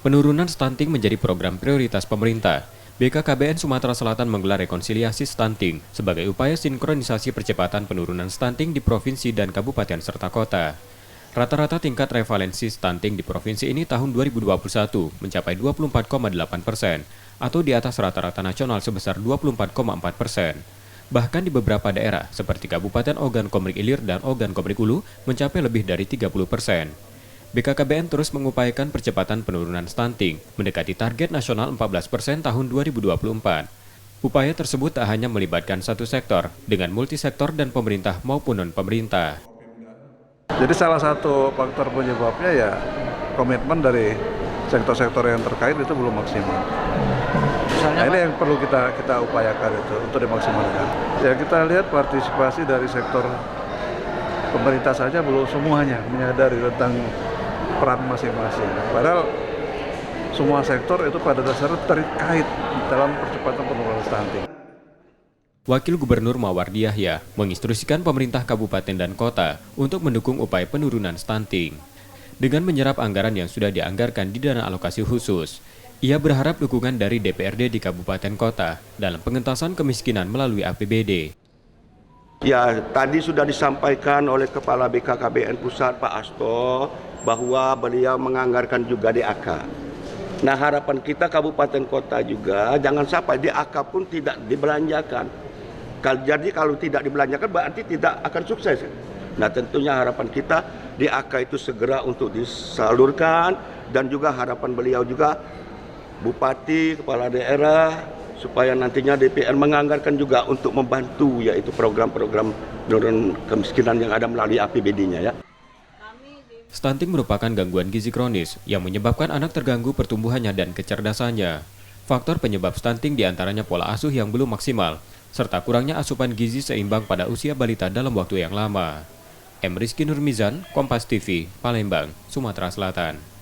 Penurunan stunting menjadi program prioritas pemerintah. BKKBN Sumatera Selatan menggelar rekonsiliasi stunting sebagai upaya sinkronisasi percepatan penurunan stunting di provinsi dan kabupaten serta kota. Rata-rata tingkat prevalensi stunting di provinsi ini tahun 2021 mencapai 24,8% atau di atas rata-rata nasional sebesar 24,4%. Bahkan di beberapa daerah seperti Kabupaten Ogan Komering Ilir dan Ogan Komering Ulu mencapai lebih dari 30%. BKKBN terus mengupayakan percepatan penurunan stunting, mendekati target nasional 14% tahun 2024. Upaya tersebut tak hanya melibatkan satu sektor, dengan multisektor dan pemerintah maupun non-pemerintah. Jadi salah satu faktor penyebabnya ya komitmen dari sektor-sektor yang terkait itu belum maksimal. Nah ini yang perlu kita upayakan itu untuk dimaksimalkan. Ya kita lihat partisipasi dari sektor pemerintah saja belum semuanya menyadari tentang peran masing-masing. Padahal semua sektor itu pada dasarnya terkait dalam percepatan penurunan stunting. Wakil Gubernur Mawardi Yahya menginstruksikan pemerintah kabupaten dan kota untuk mendukung upaya penurunan stunting. Dengan menyerap anggaran yang sudah dianggarkan di dana alokasi khusus, ia berharap dukungan dari DPRD di kabupaten kota dalam pengentasan kemiskinan melalui APBD. Ya, tadi sudah disampaikan oleh Kepala BKKBN Pusat Pak Asto bahwa beliau menganggarkan juga DAK. Nah, harapan kita kabupaten kota juga jangan sampai DAK pun tidak dibelanjakan. Jadi kalau tidak dibelanjakan berarti tidak akan sukses. Nah, tentunya harapan kita DAK itu segera untuk disalurkan dan juga harapan beliau juga Bupati, Kepala Daerah supaya nantinya DPR menganggarkan juga untuk membantu yaitu program-program penurunan kemiskinan yang ada melalui APBD-nya ya. Stunting merupakan gangguan gizi kronis yang menyebabkan anak terganggu pertumbuhannya dan kecerdasannya. Faktor penyebab stunting diantaranya pola asuh yang belum maksimal, serta kurangnya asupan gizi seimbang pada usia balita dalam waktu yang lama. M. Rizky Nurmizan, Kompas TV, Palembang, Sumatera Selatan.